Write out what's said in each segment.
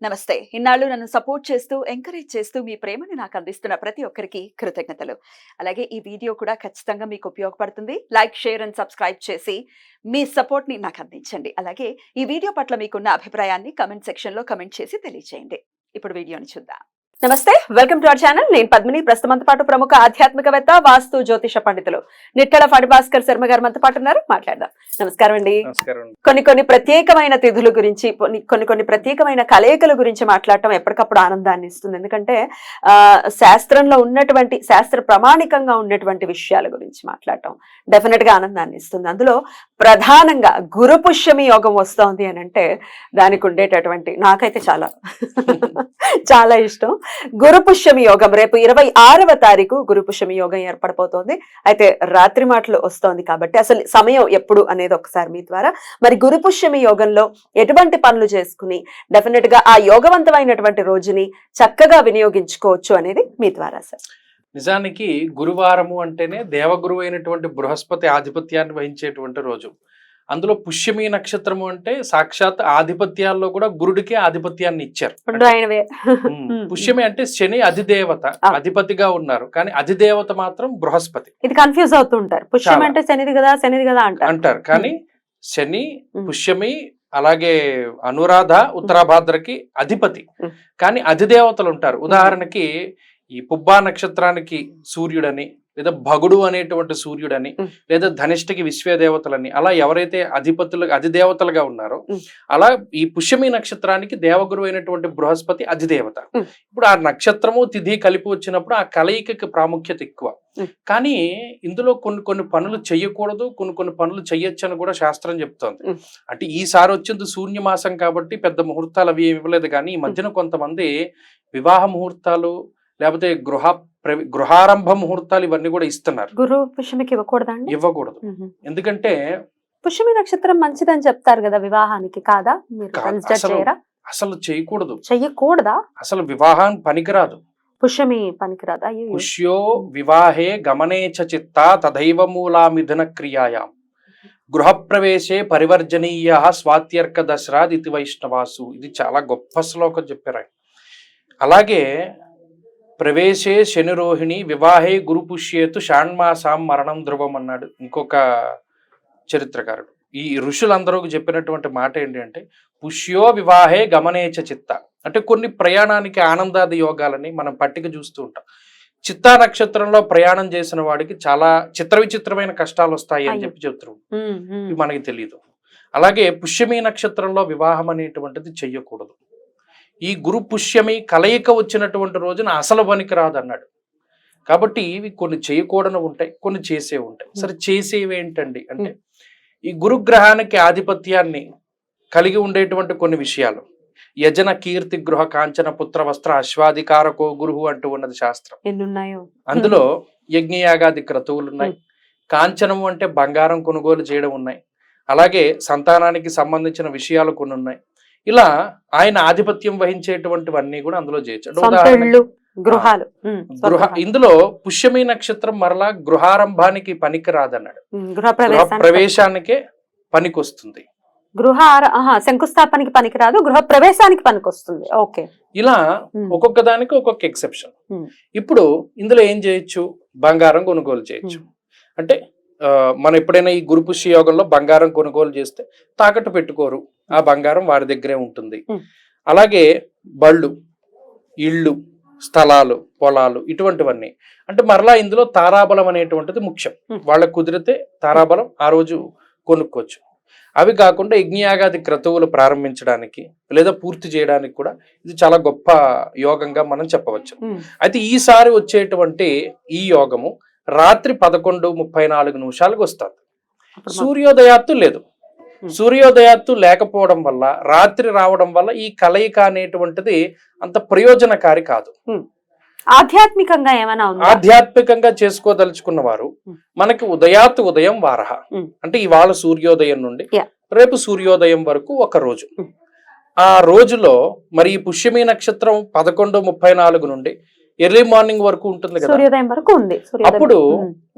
నమస్తే. ఇన్నాళ్ళు నన్ను సపోర్ట్ చేస్తూ, ఎంకరేజ్ చేస్తూ మీ ప్రేమని నాకు అందిస్తున్న ప్రతి ఒక్కరికి కృతజ్ఞతలు. అలాగే ఈ వీడియో కూడా ఖచ్చితంగా మీకు ఉపయోగపడుతుంది. లైక్, షేర్ అండ్ సబ్స్క్రైబ్ చేసి మీ సపోర్ట్‌ని నాకు అందించండి. అలాగే ఈ వీడియో పట్ల మీకున్న అభిప్రాయాన్ని కామెంట్ సెక్షన్‌లో కామెంట్ చేసి తెలియజేయండి. ఇప్పుడు వీడియోని చూద్దాం. నమస్తే, వెల్కమ్ టు అవర్ ఛానల్. నేను పద్మిని. ప్రస్తుతంతో పాటు ప్రముఖ ఆధ్యాత్మికవేత్త, వాస్తు జ్యోతిష పండితులు నిట్టల ఫణిభాస్కర్ శర్మ గారు మనతో పాటు ఉన్నారు. మాట్లాడదాం. నమస్కారం అండి. కొన్ని ప్రత్యేకమైన తిథుల గురించి, కొన్ని ప్రత్యేకమైన కలయికల గురించి మాట్లాడటం ఎప్పటికప్పుడు ఆనందాన్ని ఇస్తుంది. ఎందుకంటే శాస్త్రంలో ఉన్నటువంటి, శాస్త్ర ప్రమాణికంగా ఉన్నటువంటి విషయాల గురించి మాట్లాడటం డెఫినెట్ గా ఆనందాన్ని ఇస్తుంది. అందులో ప్రధానంగా గురు పుష్యమి యోగం వస్తోంది అని అంటే దానికి ఉండేటటువంటి, నాకైతే చాలా ఇష్టం. గురు పుష్యమి యోగం రేపు 26వ తారీఖు గురు పుష్యమి యోగం ఏర్పడబోతోంది. అయితే రాత్రి మాటలు వస్తోంది కాబట్టి అసలు సమయం ఎప్పుడు అనేది ఒకసారి మీ ద్వారా, మరి గురు పుష్యమి యోగంలో ఎటువంటి పనులు చేసుకుని డెఫినెట్ గా ఆ యోగవంతమైనటువంటి రోజుని చక్కగా వినియోగించుకోవచ్చు అనేది మీ ద్వారా సార్. నిజానికి గురువారము అంటేనే దేవగురువు అయినటువంటి బృహస్పతి ఆధిపత్యాన్ని వహించేటువంటి రోజు. అందులో పుష్యమి నక్షత్రము అంటే సాక్షాత్ ఆధిపత్యాల్లో కూడా గురుడికే ఆధిపత్యాన్ని ఇచ్చారు. పుష్యమి అంటే శని అధిదేవత, అధిపతిగా ఉన్నారు, కానీ అధిదేవత మాత్రం బృహస్పతి. ఇది కన్ఫ్యూజ్ అవుతుంటారు. పుష్యమి అంటే శనిది కదా అంటారు. కానీ శని, పుష్యమి, అలాగే అనురాధ, ఉత్తరాభాద్రకి అధిపతి, కానీ అధిదేవతలు ఉంటారు. ఉదాహరణకి ఈ పుబ్బా నక్షత్రానికి సూర్యుడని, లేదా భగుడు అనేటువంటి సూర్యుడని, లేదా ధనిష్ఠకి విశ్వదేవతలని, అలా ఎవరైతే అధిదేవతలుగా ఉన్నారో అలా ఈ పుష్యమి నక్షత్రానికి దేవగురు అయినటువంటి బృహస్పతి అధిదేవత. ఇప్పుడు ఆ నక్షత్రము తిథి కలిపి వచ్చినప్పుడు ఆ కలయికకి ప్రాముఖ్యత ఎక్కువ. కానీ ఇందులో కొన్ని పనులు చెయ్యకూడదు, కొన్ని పనులు చెయ్యొచ్చు అని కూడా శాస్త్రం చెప్తోంది. అంటే ఈసారి వచ్చింది శూన్యమాసం కాబట్టి పెద్ద ముహూర్తాలు అవి ఇవ్వలేదు. కానీ ఈ మధ్యన కొంతమంది వివాహ ముహూర్తాలు, లేకపోతే గృహారంభ ముహూర్తాలు ఇవన్నీ కూడా ఇస్తున్నారు. గురు పుష్యమికి ఇవ్వకూడదు. ఎందుకంటే పుష్యమి నక్షత్రం మంచిదని చెప్తారు కదా వివాహానికి, కాదా? అసలు చేయకూడదు. చెయ్యకూడదా? అసలు వివాహం పనికిరాదు. పుష్యమి పనికిరాదా? పుష్యో వివాహే గమనే చిత్త తదైవ మూలా మిథున క్రియాయాం గృహప్రవేశే పరివర్జనీయ స్వాత్యర్క దశరాద్ ఇతి వైష్ణవాసు. ఇది చాలా గొప్ప శ్లోకం చెప్పారు. అలాగే ప్రవేశే శనిరోహిణి వివాహే గురు పుష్యేతు షాణ్మాసాం మరణం ధ్రువం అన్నాడు ఇంకొక చరిత్రకారుడు. ఈ ఋషులందరూ చెప్పినటువంటి మాట ఏంటి అంటే పుష్యో వివాహే గమనేచ చిత్త అంటే కొన్ని ప్రయాణానికి ఆనందాది యోగాలని మనం పట్టిక చూస్తూ ఉంటాం. చిత్తా నక్షత్రంలో ప్రయాణం చేసిన వాడికి చాలా విచిత్రమైన కష్టాలు వస్తాయి అని చెప్తున్నాం. ఇవి మనకి తెలియదు. అలాగే పుష్యమి నక్షత్రంలో వివాహం అనేటువంటిది చెయ్యకూడదు. ఈ గురు పుష్యమి కలయిక వచ్చినటువంటి రోజున అసలు పనికి రాదు అన్నాడు. కాబట్టి ఇవి కొన్ని చేయకూడని ఉంటాయి, కొన్ని చేసే ఉంటాయి. సరే, చేసేవి ఏంటండి అంటే ఈ గురుగ్రహానికి ఆధిపత్యాన్ని కలిగి ఉండేటువంటి కొన్ని విషయాలు. యజన కీర్తి గృహ కాంచన పుత్ర వస్త్ర అశ్వాధికారకో గురువు అంటూ ఉన్నది శాస్త్రం. ఎన్నున్నాయో అందులో యజ్ఞయాగాది క్రతువులు ఉన్నాయి. కాంచనము అంటే బంగారం కొనుగోలు చేయడం ఉన్నాయి. అలాగే సంతానానికి సంబంధించిన విషయాలు కొన్ని ఉన్నాయి. ఇలా ఆయన ఆధిపత్యం వహించేటువంటివన్నీ కూడా అందులో చేయొచ్చు. ఇందులో పుష్యమి నక్షత్రం మరలా గృహారంభానికి పనికి రాదన్నాడు, ప్రవేశానికే పనికి వస్తుంది. శంకుస్థాపనకి పనికి రాదు, గృహ ప్రవేశానికి పనికి వస్తుంది. ఓకే, ఇలా ఒక్కొక్క దానికి ఒక్కొక్క ఎక్సెప్షన్. ఇప్పుడు ఇందులో ఏం చేయొచ్చు? బంగారం కొనుగోలు చేయొచ్చు. అంటే మనం ఎప్పుడైనా ఈ గురు పుష్య యోగంలో బంగారం కొనుగోలు చేస్తే తాకట్టు పెట్టుకోరు, ఆ బంగారం వారి దగ్గరే ఉంటుంది. అలాగే బళ్ళు, ఇళ్ళు, స్థలాలు, పొలాలు, ఇటువంటివన్నీ. అంటే మరలా ఇందులో తారాబలం అనేటువంటిది ముఖ్యం. వాళ్ళకు కుదిరితే తారాబలం ఆ రోజు కొనుక్కోవచ్చు. అవి కాకుండా యజ్ఞయాగాది క్రతువులు ప్రారంభించడానికి లేదా పూర్తి చేయడానికి కూడా ఇది చాలా గొప్ప యోగంగా మనం చెప్పవచ్చు. అయితే ఈసారి వచ్చేటువంటి ఈ యోగము రాత్రి 11:34 వస్తుంది. సూర్యోదయాత్తు లేదు. సూర్యోదయాత్తు లేకపోవడం వల్ల, రాత్రి రావడం వల్ల ఈ కలయిక అనేటువంటిది అంత ప్రయోజనకారి కాదు. ఆధ్యాత్మికంగా ఏమైనా ఆధ్యాత్మికంగా చేసుకోదలుచుకున్న వారు మనకి ఉదయం వారహ అంటే ఇవాళ సూర్యోదయం నుండి రేపు సూర్యోదయం వరకు ఒక రోజు. ఆ రోజులో మరి ఈ పుష్యమి నక్షత్రం 11:34 నుండి ఎర్లీ మార్నింగ్ వరకు ఉంటుంది కదా, సూర్యోదయం వరకు ఉంది. అప్పుడు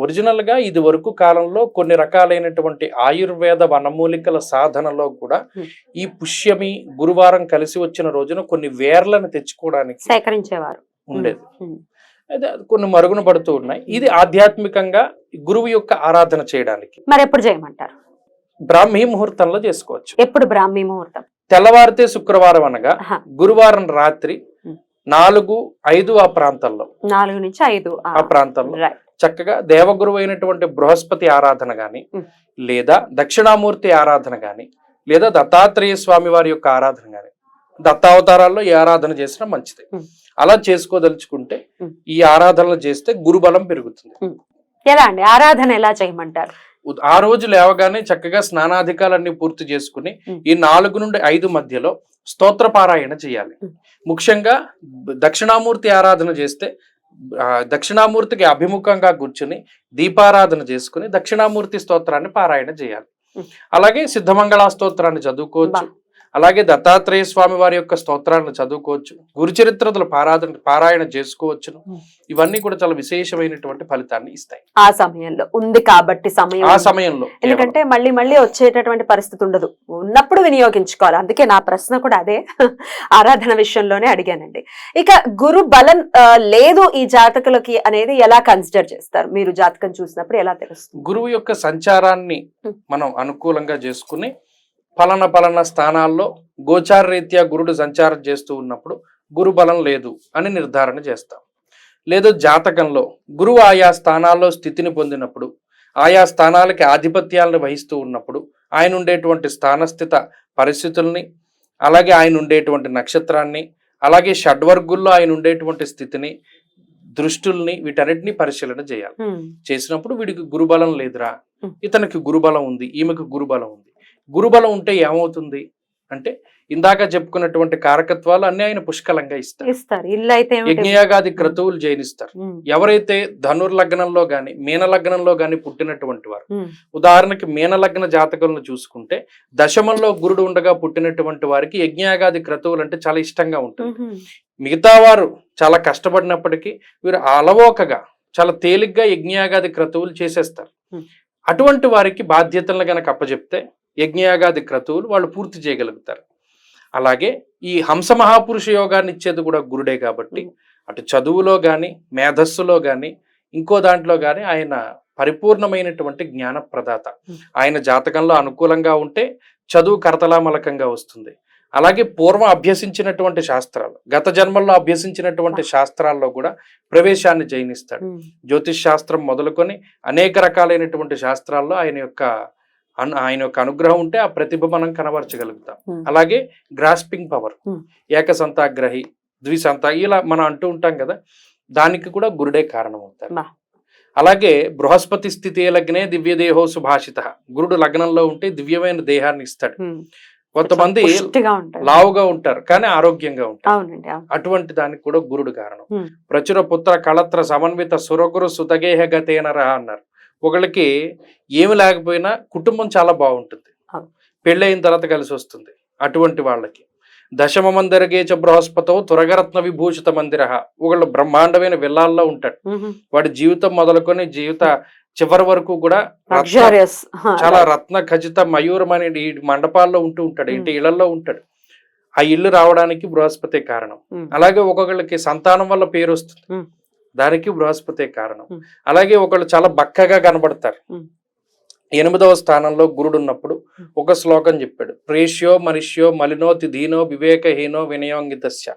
ఒరిజినల్ గా ఇది వరకు కాలంలో కొన్ని రకాలైనటువంటి ఆయుర్వేద వనమూలికల సాధనలో కూడా ఈ పుష్యమి గురువారం కలిసి వచ్చిన రోజున కొన్ని వేర్లను తెచ్చుకోవడానికి సేకరించేవారు ఉండేది. అయితే కొన్ని మరుగున పడుతూ ఉన్నాయి. ఇది ఆధ్యాత్మికంగా గురువు యొక్క ఆరాధన చేయడానికి. మరి ఎప్పుడు చేయమంటారు? బ్రాహ్మీ ముహూర్తంలో చేసుకోవచ్చు. ఎప్పుడు బ్రాహ్మీ ముహూర్తం? తెల్లవారితే శుక్రవారం అనగా గురువారం రాత్రి 4-5 ఆ ప్రాంతంలో 4 నుంచి 5 ఆ ప్రాంతంలో చక్కగా దేవగురువు అయినటువంటి బృహస్పతి ఆరాధన గాని, లేదా దక్షిణామూర్తి ఆరాధన గాని, లేదా దత్తాత్రేయ స్వామి వారి యొక్క ఆరాధన గాని, దత్తావతారాల్లో ఏ ఆరాధన చేసినా మంచిది. అలా చేసుకోదలుచుకుంటే ఈ ఆరాధనలు చేస్తే గురుబలం పెరుగుతుంది. ఎలా అండి ఆరాధన ఎలా చేయమంటారు? ఆ రోజు లేవగానే చక్కగా స్నానాధికాలన్నీ పూర్తి చేసుకుని ఈ 4 నుండి 5 మధ్యలో స్తోత్ర పారాయణ చేయాలి. ముఖ్యంగా దక్షిణామూర్తి ఆరాధన చేస్తే దక్షిణామూర్తికి అభిముఖంగా కూర్చుని దీపారాధన చేసుకుని దక్షిణామూర్తి స్తోత్రాన్ని పారాయణ చేయాలి. అలాగే సిద్ధమంగళ స్తోత్రాన్ని చదువుకోవచ్చు. అలాగే దత్తాత్రేయ స్వామి వారి యొక్క స్తోత్రాలను చదువుకోవచ్చు. గురుచరిత్రల పారాయణ చేసుకోవచ్చును. ఇవన్నీ కూడా చాలా విశేషమైనటువంటి ఫలితాన్ని ఇస్తాయి. ఆ సమయంలో ఉంది కాబట్టి ఆ సమయంలో ఎందుకంటే మళ్ళీ మళ్ళీ వచ్చేటటువంటి పరిస్థితి ఉండదు, ఉన్నప్పుడు వినియోగించుకోవాలి. అందుకే నా ప్రశ్న కూడా అదే ఆరాధన విషయంలోనే అడిగానండి. ఇక గురు బలం లేదు ఈ జాతకులకి అనేది ఎలా కన్సిడర్ చేస్తారు? మీరు జాతకం చూసినప్పుడు ఎలా తెలుస్తుంది? గురువు యొక్క సంచారాన్ని మనం అనుకూలంగా చేసుకుని పలానా స్థానాల్లో గోచార రీత్యా గురుడు సంచారం చేస్తూ ఉన్నప్పుడు గురు బలం లేదు అని నిర్ధారణ చేస్తాం. లేదు జాతకంలో గురువు ఆయా స్థానాల్లో స్థితిని పొందినప్పుడు, ఆయా స్థానాలకి ఆధిపత్యాలను వహిస్తూ ఉన్నప్పుడు ఆయన ఉండేటువంటి స్థానస్థిత పరిస్థితుల్ని, అలాగే ఆయన ఉండేటువంటి నక్షత్రాన్ని, అలాగే షడ్వర్గుల్లో ఆయన ఉండేటువంటి స్థితిని, దృష్టుల్ని, వీటన్నిటిని పరిశీలన చేయాలి. చేసినప్పుడు వీడికి గురుబలం లేదురా, ఇతనికి గురుబలం ఉంది, ఈమెకు గురుబలం ఉంది. గురుబలం ఉంటే ఏమవుతుంది అంటే ఇందాక చెప్పుకున్నటువంటి కారకత్వాలు అన్ని ఆయన పుష్కలంగా ఇస్తారు. యజ్ఞయాగాది క్రతువులు జయినిస్తారు. ఎవరైతే ధనుర్లగ్నంలో గాని మీన లగ్నంలో గాని పుట్టినటువంటి వారు, ఉదాహరణకి మీన లగ్న జాతకులను చూసుకుంటే దశమంలో గురుడు ఉండగా పుట్టినటువంటి వారికి యజ్ఞయాగాది క్రతువులు అంటే చాలా ఇష్టంగా ఉంటుంది. మిగతా వారు చాలా కష్టపడినప్పటికీ వీరు అలవోకగా చాలా తేలిగ్గా యజ్ఞయాగాది క్రతువులు చేసేస్తారు. అటువంటి వారికి బాధ్యతలను గనక అప్పచెప్తే యజ్ఞయాగాది క్రతువులు వాళ్ళు పూర్తి చేయగలుగుతారు. అలాగే ఈ హంస మహాపురుష యోగాన్ని ఇచ్చేది కూడా గురుడే కాబట్టి అటు చదువులో కానీ, మేధస్సులో కానీ, ఇంకో దాంట్లో కానీ ఆయన పరిపూర్ణమైనటువంటి జ్ఞాన ప్రదాత. ఆయన జాతకంలో అనుకూలంగా ఉంటే చదువు కరతలామలకంగా వస్తుంది. అలాగే పూర్వం అభ్యసించినటువంటి శాస్త్రాలు, గత జన్మల్లో అభ్యసించినటువంటి శాస్త్రాల్లో కూడా ప్రవేశాన్ని జయినిస్తాడు. జ్యోతిష్ శాస్త్రం మొదలుకొని అనేక రకాలైనటువంటి శాస్త్రాల్లో ఆయన యొక్క అనుగ్రహం ఉంటే ఆ ప్రతిభ మనం కనబరచగలుగుతాం. అలాగే గ్రాస్పింగ్ పవర్, ఏకసంతాగ్రహి, ద్విసంత, ఇలా మనం అంటూ ఉంటాం కదా, దానికి కూడా గురుడే కారణం అవుతారు. అలాగే బృహస్పతి స్థితి లగ్నే దివ్యదేహో సుభాషిత, గురుడు లగ్నంలో ఉంటే దివ్యమైన దేహాన్ని ఇస్తాడు. కొంతమంది లావుగా ఉంటారు కానీ ఆరోగ్యంగా ఉంటారు, అటువంటి దానికి కూడా గురుడు కారణం. ప్రచుర పుత్ర కళత్ర సమన్విత సురగురు సుతగేహ గతేనరా అన్నారు. ఒకళ్ళకి ఏమి లేకపోయినా కుటుంబం చాలా బాగుంటుంది, పెళ్ళయిన తర్వాత కలిసి వస్తుంది. అటువంటి వాళ్ళకి దశమ మందిరగేచ బృహస్పతో తురగరత్న విభూషిత మందిర, ఒకళ్ళు బ్రహ్మాండమైన విల్లాల్లో ఉంటాడు. వాడి జీవితం మొదలుకొని జీవిత చివరి వరకు కూడా చాలా రత్న ఖచ్చిత మయూరం అనే ఈ మండపాల్లో ఉంటూ ఉంటాడు, ఇంటి ఇళ్లలో ఉంటాడు. ఆ ఇల్లు రావడానికి బృహస్పతే కారణం. అలాగే ఒక్కొక్కళ్ళకి సంతానం వల్ల పేరు వస్తుంది, దానికి బృహస్పతే కారణం. అలాగే ఒకళ్ళు చాలా బక్కగా కనబడతారు. 8వ స్థానంలో గురుడు ఉన్నప్పుడు ఒక శ్లోకం చెప్పాడు, ప్రేష్యో మనిష్యో మలినోతి దీనో వివేకహీనో వినయోంగితస్య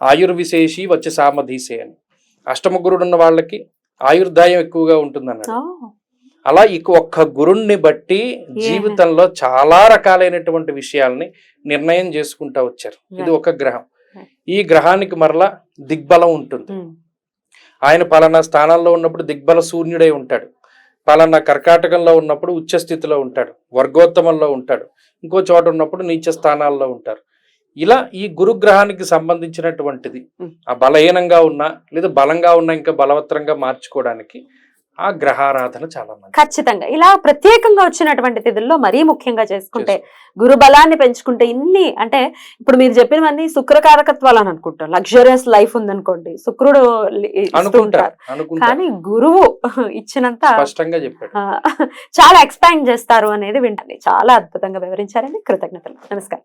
ఆయుర్విశేషి వచ్చి సామధీసే అని. అష్టమ గురుడు ఉన్న వాళ్ళకి ఆయుర్దాయం ఎక్కువగా ఉంటుందన్నాడు. అలా ఒక్క గురుణ్ణి బట్టి జీవితంలో చాలా రకాలైనటువంటి విషయాల్ని నిర్ణయం చేసుకుంటా వచ్చారు. ఇది ఒక గ్రహం. ఈ గ్రహానికి మరలా దిగ్బలం ఉంటుంది. ఆయన పలానా స్థానాల్లో ఉన్నప్పుడు దిగ్బల శూన్యుడై ఉంటాడు, పలానా కర్కాటకంలో ఉన్నప్పుడు ఉచ్చ స్థితిలో ఉంటాడు, వర్గోత్తమంలో ఉంటాడు, ఇంకో చోట ఉన్నప్పుడు నీచ స్థానాల్లో ఉంటారు. ఇలా ఈ గురుగ్రహానికి సంబంధించినటువంటిది ఆ బలహీనంగా ఉన్నా లేదా బలంగా ఉన్నా ఇంకా బలవత్తరంగా మార్చుకోవడానికి ఆ గ్రహారాధన చాలా మంచిది. ఖచ్చితంగా ఇలా ప్రత్యేకంగా వచ్చినటువంటి తిథుల్లో మరీ ముఖ్యంగా చేసుకుంటే గురు బలాన్ని పెంచుకుంటే ఇన్ని అంటే ఇప్పుడు మీరు చెప్పినవన్నీ శుక్రకారకత్వాలు అని అనుకుంటాం. లగ్జరియస్ లైఫ్ ఉందనుకోండి, శుక్రుడు ఇస్తూ ఉంటారు. కానీ గురువు ఇచ్చినంత స్పష్టంగా చెప్పాడు. చాలా ఎక్స్పాండ్ చేస్తారు అనేది వింటండి. చాలా అద్భుతంగా వివరించారండి. కృతజ్ఞతలు. నమస్కారం.